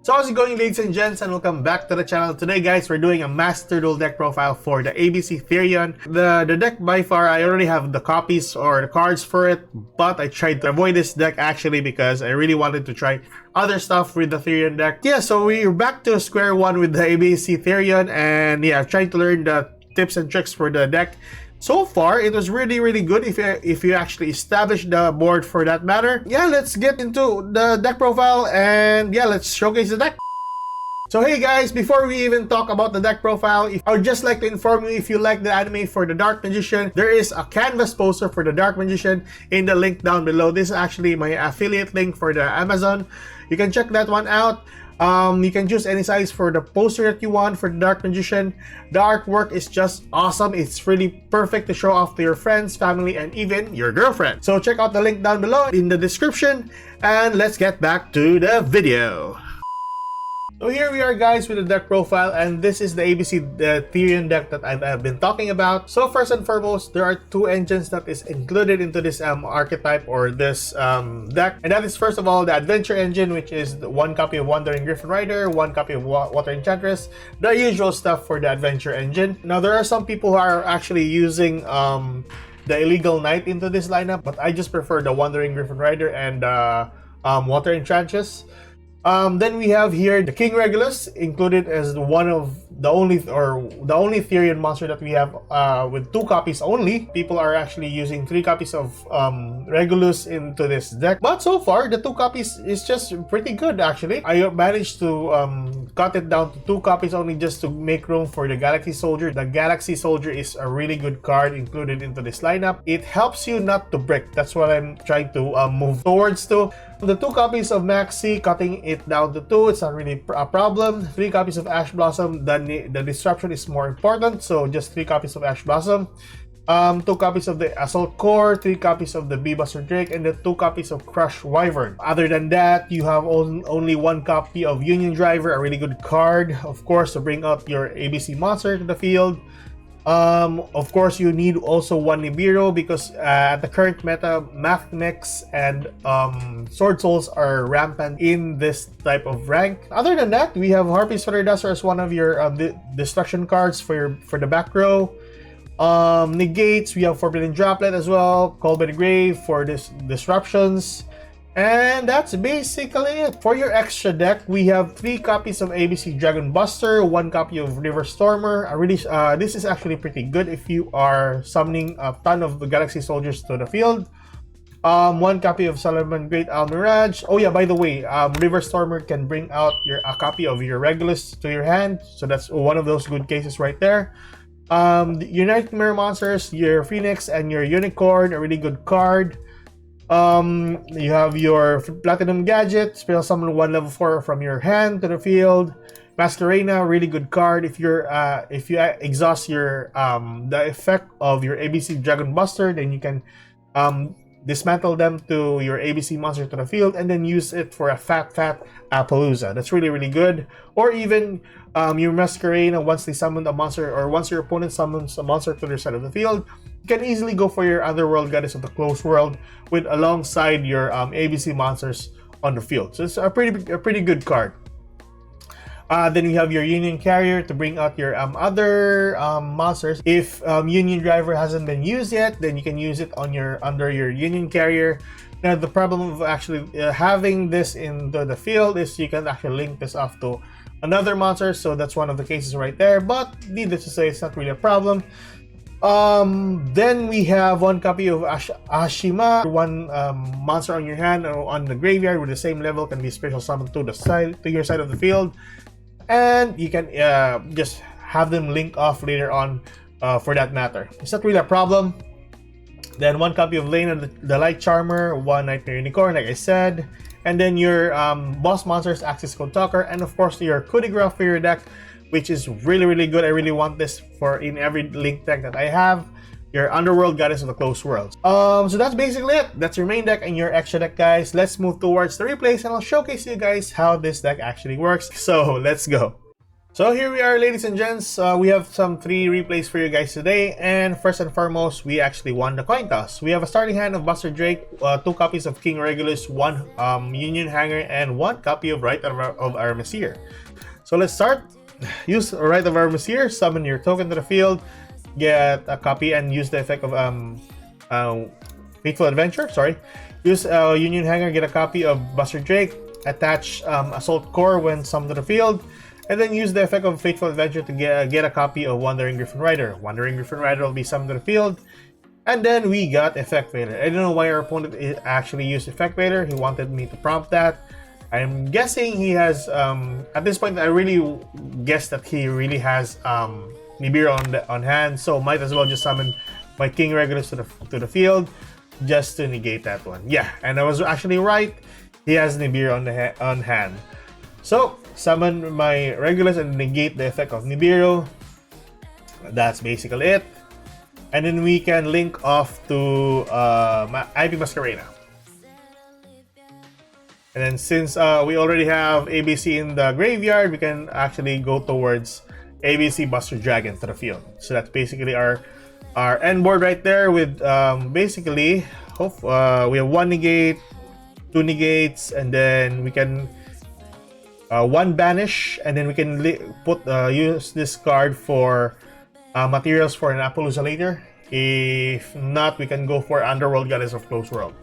So how's it going, ladies and gents, and welcome back to the channel. Today guys, we're doing a Master Duel deck profile for the ABC Therion. The deck by far, I already have the copies or the cards for it, but I tried to avoid this deck actually because I really wanted to try other stuff with the Therion deck. Yeah, so we're back to square one with the ABC Therion, and yeah, I've tried to learn the tips and tricks for the deck. So far, it was really good if you actually establish the board for that matter. Yeah, let's get into the deck profile and yeah, let's showcase the deck. So hey guys, before we even talk about the deck profile, I would just like to inform you, if you like the anime for the Dark Magician, there is a canvas poster for the Dark Magician in the link down below. This is actually my affiliate link for the Amazon. You can check that one out. You can choose any size for the poster that you want for the Dark Magician. The artwork is just awesome. It's really perfect to show off to your friends, family, and even your girlfriend. So check out the link down below in the description, and let's get back to the video. So here we are guys with the deck profile, and this is the ABC Therion deck that I've been talking about. So first and foremost, there are two engines that is included into this archetype or this deck, and that is first of all the Adventure engine, which is one copy of Wandering Griffin Rider, one copy of Water Enchantress, the usual stuff for the Adventure engine. Now there are some people who are actually using the Illegal Knight into this lineup, but I just prefer the Wandering Griffin Rider and Water Enchantress. Then we have here the King Regulus, included as one of the only Therion monster that we have with 2 copies only. People are actually using 3 copies of Regulus into this deck, but so far the 2 copies is just pretty good actually. I managed to cut it down to 2 copies only just to make room for the Galaxy Soldier. The Galaxy Soldier is a really good card included into this lineup. It helps you not to break. That's what I'm trying to move towards to. The 2 copies of Maxi, cutting it down to 2, it's not really a problem. 3 copies of Ash Blossom, the disruption is more important, so just 3 copies of Ash Blossom. 2 copies of the Assault Core, 3 copies of the Beebuster Drake, and the 2 copies of Crush Wyvern. Other than that, you have only 1 copy of Union Driver, a really good card, of course, to bring out your ABC monster to the field. Of course, you need also 1 Nibiru because at the current meta, Math Mechs and Sword Souls are rampant in this type of rank. Other than that, we have Harpy's Feather Duster as one of your destruction cards for the back row. Negates, we have Forbidden Droplet as well, Called by the Grave for this disruptions. And that's basically it. For your extra deck, we have 3 copies of ABC Dragon Buster, 1 copy of River Stormer. This is actually pretty good if you are summoning a ton of the Galaxy Soldiers to the field. 1 copy of Solomon Great Owl Mirage. Oh yeah, by the way, River Stormer can bring out a copy of your Regulus to your hand, so that's one of those good cases right there. Your Nightmare Monsters, your Phoenix, and your Unicorn, a really good card. You have your Platinum Gadget, spell summon 1 level 4 from your hand to the field. Masquerena, really good card if you exhaust your the effect of your ABC Dragon Buster, then you can dismantle them to your ABC monster to the field and then use it for a fat Appaloosa. That's really good. Or even your Masquerena, once they summon a monster, or once your opponent summons a monster to their side of the field, you can easily go for your Underworld Goddess of the Closed World with alongside your ABC monsters on the field. So it's a pretty good card. Then you have your Union Carrier to bring out your other monsters. If Union Driver hasn't been used yet, then you can use it on under your Union Carrier. Now the problem of actually having this into the field is you can actually link this off to another monster, so that's one of the cases right there, but needless to say, it's not really a problem. Then we have 1 copy of Ashima, 1 monster on your hand or on the graveyard with the same level can be special summoned to your side of the field, and you can just have them link off later on for that matter. It's not really a problem. Then 1 copy of Lena the Light Charmer, 1 Nightmare Unicorn, like I said, and then your boss monsters, Axis Code Talker, and of course your coup de grace for your deck, which is really good. I really want this for in every link deck that I have. Your Underworld Goddess of the Closed Worlds. So that's basically it. That's your main deck and your extra deck, guys. Let's move towards the replays and I'll showcase you guys how this deck actually works. So let's go. So here we are, ladies and gents. We have some 3 replays for you guys today, and first and foremost, we actually won the coin toss. We have a starting hand of Buster Drake, 2 copies of King Regulus, 1 Union Hanger, and 1 copy of Rite of Armasier. So let's start. Use Rite of Armasier, summon your token to the field, get a copy, and use the effect of Fateful Adventure. Sorry. Use Union Hanger, get a copy of Buster Drake, attach Assault Core when summoned to the field, and then use the effect of Fateful Adventure to get a copy of Wandering Griffin Rider. Wandering Griffin Rider will be summoned to the field. And then we got Effect Vader. I don't know why our opponent actually used Effect Vader. He wanted me to prompt that. I'm guessing he has, at this point, I really guess that he really has Nibiru on hand. So might as well just summon my King Regulus to the field just to negate that one. Yeah, and I was actually right. He has Nibiru on hand. So, summon my Regulus and negate the effect of Nibiru. That's basically it. And then we can link off to IP Masquerena. And then since we already have ABC in the graveyard, we can actually go towards ABC Buster Dragon to the field. So that's basically our end board right there with basically, we have 1 negate, 2 negates, and then we can 1 banish, and then we can use this card for materials for an Appaloosa later. If not, we can go for Underworld Goddess of Close World.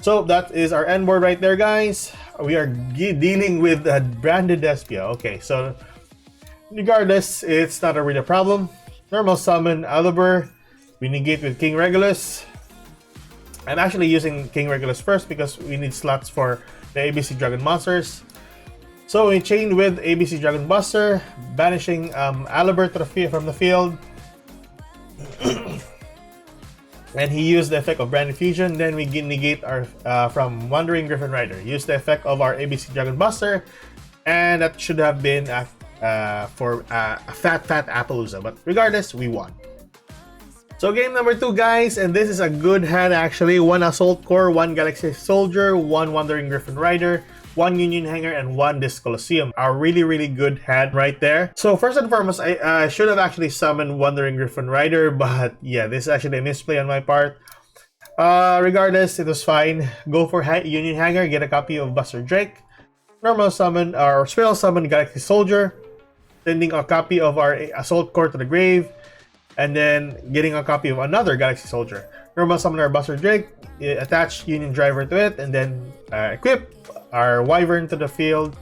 So that is our end board right there, guys. We are dealing with a branded Despia. Okay, so regardless, it's not a really problem. Normal summon Alibur. We negate with King Regulus. I'm actually using King Regulus first because we need slots for the ABC Dragon monsters. So we chained with ABC Dragon Buster, banishing Alibur from the field. And he used the effect of Branded Fusion. Then we negate our from Wandering Griffin Rider. Use the effect of our ABC Dragon Buster, and that should have been for a fat Appaloosa. But regardless, we won. So game number 2, guys, and this is a good hand actually. 1 Assault Core, 1 Galaxy Soldier, 1 Wandering Griffin Rider, 1 Union Hanger, and 1 Disc Colosseum. A really good hand right there. So first and foremost, I should have actually summoned Wandering Griffin Rider, but yeah, this is actually a misplay on my part. Regardless, it was fine. Go for Union Hanger, get a copy of Buster Drake. Normal summon or spell summon Galaxy Soldier, sending a copy of our Assault Core to the grave, and then getting a copy of another Galaxy Soldier. Normal summon our Buster Drake, attach Union Driver to it, and then equip our Wyvern to the field.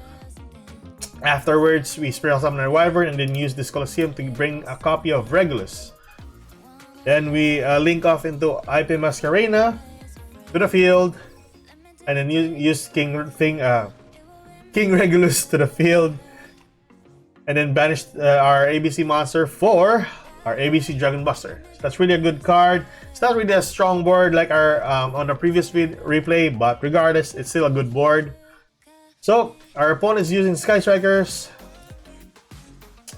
Afterwards, we spell summon our Wyvern and then use this Colosseum to bring a copy of Regulus. Then we link off into IP Masquerena to the field, and then use King Regulus to the field, and then banish our ABC monster for our ABC Dragon Buster. So that's really a good card. It's not really a strong board like our on the previous replay, but regardless, it's still a good board. So our opponent is using Sky Strikers.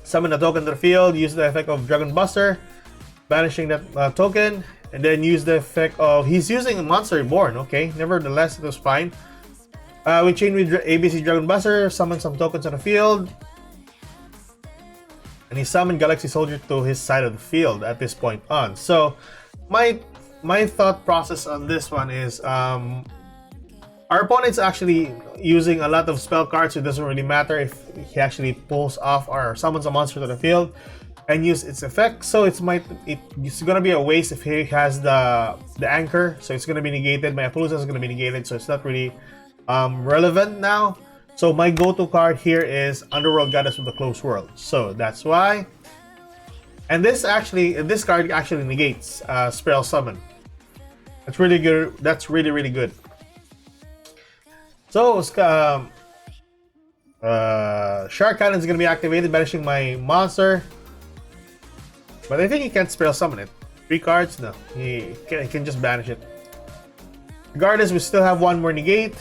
Summon a token to the field. Use the effect of Dragon Buster, banishing that token, and then use the effect of he's using a Monster Reborn. Okay, nevertheless, it was fine. We chain with ABC Dragon Buster. Summon some tokens on the field. And he summoned Galaxy Soldier to his side of the field at this point on. So my thought process on this one is our opponent's actually using a lot of spell cards, so it doesn't really matter if he actually pulls off or summons a monster to the field and use its effect. So it's gonna be a waste if he has the anchor, so it's gonna be negated. My Appaloosa is gonna be negated, so it's not really relevant now. So my go-to card here is Underworld Goddess of the Close World. So that's why. And this card actually negates spell summon. That's really good. That's really good. So Shark Cannon is gonna be activated, banishing my monster. But I think he can't spell summon it. 3 cards? No. He can just banish it. Regardless, we still have 1 more negate.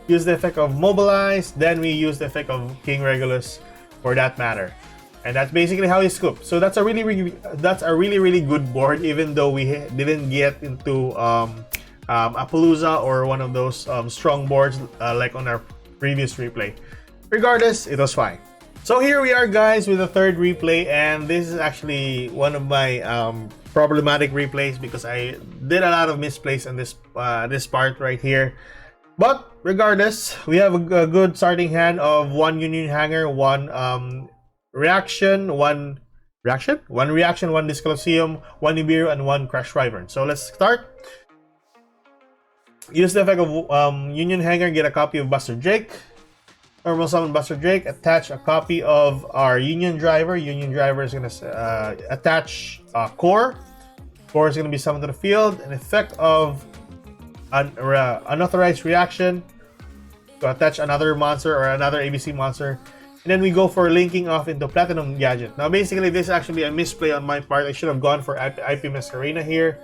Use the effect of Mobilize, then we use the effect of King Regulus for that matter. And that's basically how he scooped. So that's a really good board, even though we didn't get into Appaloosa or one of those strong boards like on our previous replay. Regardless, it was fine. So here we are, guys, with the third replay, and this is actually one of my problematic replays because I did a lot of misplays on this this part right here. But regardless, we have a good starting hand of one Union Hanger, one reaction, one reaction, one Discoloseum, one Nibiru, and one Crash Wyvern. So let's start. Use the effect of Union Hanger, get a copy of Buster Drake. Normal summon Buster Drake, attach a copy of our Union Driver. Union Driver is going to attach Core. Core is going to be summoned to the field. An effect of an unauthorized reaction to attach another monster or another ABC monster. And then we go for linking off into Platinum Gadget. Now basically this is actually a misplay on my part. I should have gone for IP Masquerena here.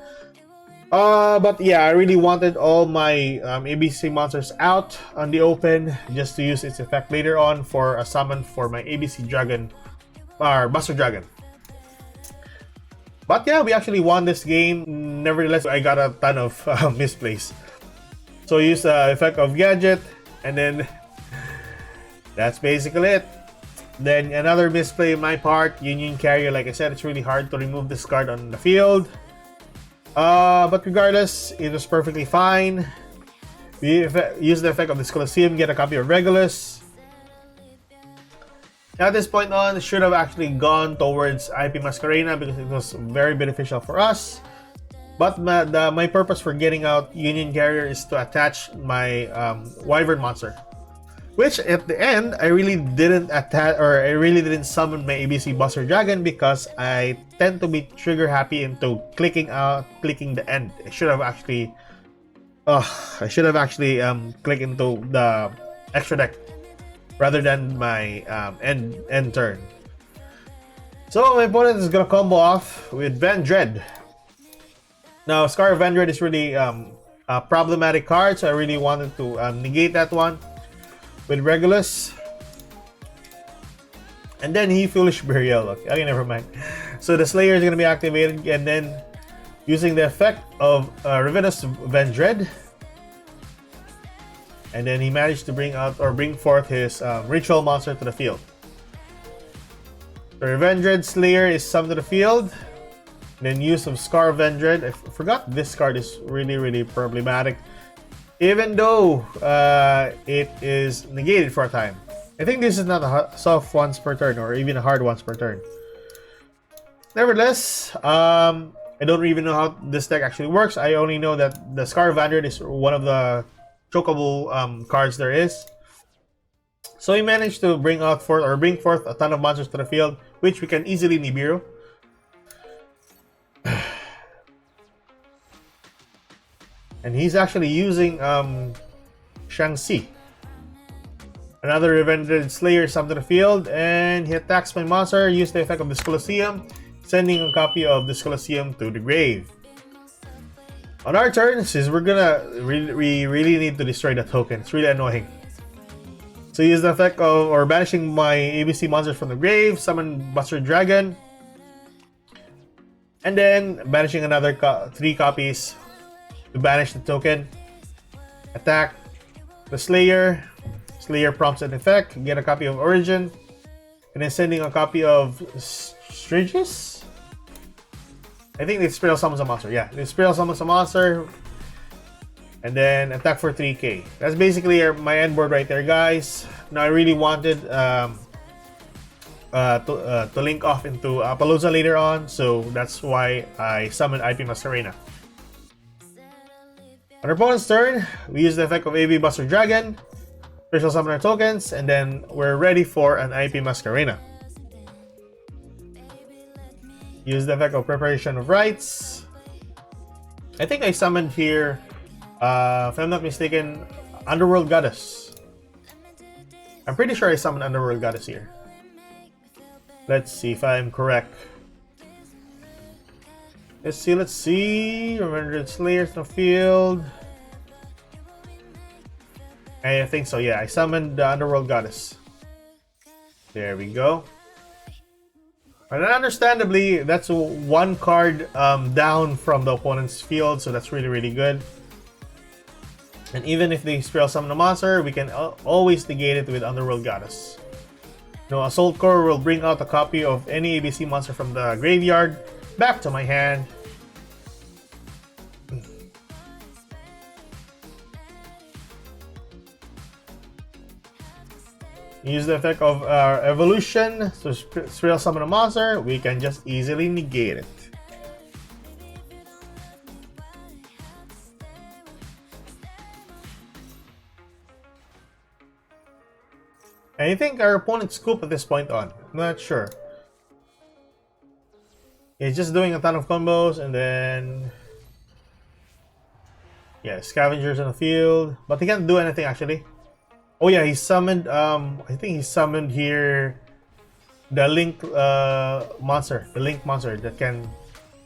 But yeah, I really wanted all my ABC monsters out on the open just to use its effect later on for a summon for my ABC Dragon or Buster Dragon. But yeah, we actually won this game. Nevertheless, I got a ton of misplays. So use the effect of Gadget, and then that's basically it. Then another misplay on my part, Union Carrier. Like I said, it's really hard to remove this card on the field. But regardless, it was perfectly fine. We use the effect of this Colosseum, get a copy of Regulus. At this point on, it should have actually gone towards IP Masquerena because it was very beneficial for us. But my purpose for getting out Union Carrier is to attach my Wyvern monster. Which at the end, I really didn't attach, or I really didn't summon my ABC Buster Dragon because I tend to be trigger happy into clicking the end. I should have actually clicked into the extra deck rather than my end turn. So my opponent is gonna combo off with Vendread. Now Scar of Vendread is really a problematic card, so I really wanted to negate that one with Regulus. And then he Foolish Burial. Okay, never mind. So the Slayer is going to be activated, and then using the effect of Ravenous Vendread. And then he managed to bring forth his ritual monster to the field. The Vendread Slayer is summoned to the field. Then use of Scar of Vendread. I forgot this card is really problematic. Even though it is negated for a time. I think this is not a soft once per turn or even a hard once per turn. Nevertheless, I don't even know how this deck actually works. I only know that the Scar of Vendread is one of the chokeable cards there is. So he managed to bring forth a ton of monsters to the field, which we can easily Nibiru. And he's actually using Shang-Chi. Another Vendread Slayer summoned to the field, and he attacks my monster. Use the effect of this Colosseum, sending a copy of this Colosseum to the grave. On our turn, since we really need to destroy the token, it's really annoying. So use the effect of banishing my ABC monsters from the grave, summon Buster Dragon, and then banishing another 3 copies. To banish the token, attack the Slayer. Slayer prompts an effect, get a copy of Origin, and then sending a copy of Striges. I think the Spiral summons a monster. Yeah, the Spiral summons a monster, and then attack for 3k. That's basically my end board right there, guys. Now I really wanted to link off into Appaloosa later on, so that's why I summoned IP Masquerena. On our opponent's turn, we use the effect of AB Buster Dragon, special summon our tokens, and then we're ready for an IP Masquerena. Use the effect of Preparation of Rites. I think I summoned here, if I'm not mistaken, Underworld Goddess. I'm pretty sure I summoned Underworld Goddess here. Let's see if I'm correct. Let's see. Remember Slayers in the field. I think so, yeah. I summoned the Underworld Goddess. There we go. And understandably, that's one card down from the opponent's field, so that's really good. And even if they spell summon a monster, we can always negate it with Underworld Goddess. No, Assault Core will bring out a copy of any ABC monster from the graveyard back to my hand. Use the effect of evolution to spell summon a monster. We can just easily negate it. And I think our opponent's scoop at this point on. I'm not sure. He's just doing a ton of combos and then... yeah, scavengers in the field. But he can't do anything actually. Oh yeah, he summoned, I think he summoned here the Link monster. The Link monster that can...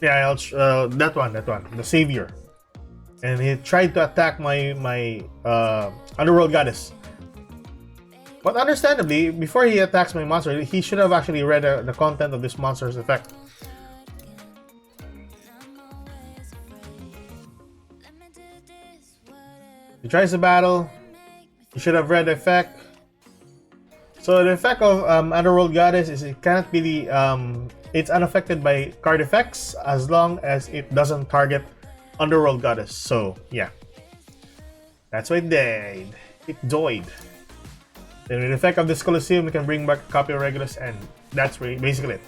yeah, that one, the Savior. And he tried to attack my Underworld Goddess. But understandably, before he attacks my monster, he should have actually read the content of this monster's effect. He tries to battle. He should have read the effect. So the effect of Underworld Goddess is it cannot be the it's unaffected by card effects as long as it doesn't target Underworld Goddess. So yeah, that's why it died. It died. Then with the effect of this Colosseum, we can bring back a copy of Regulus, and that's basically it.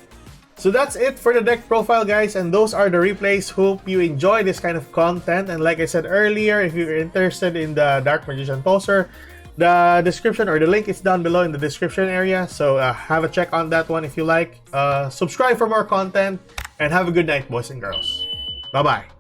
So that's it for the deck profile, guys, and those are the replays. Hope you enjoy this kind of content, and like I said earlier, if you're interested in the Dark Magician poster, the description or the link is down below in the description area, so have a check on that one if you like. Subscribe for more content, and have a good night, boys and girls. Bye-bye.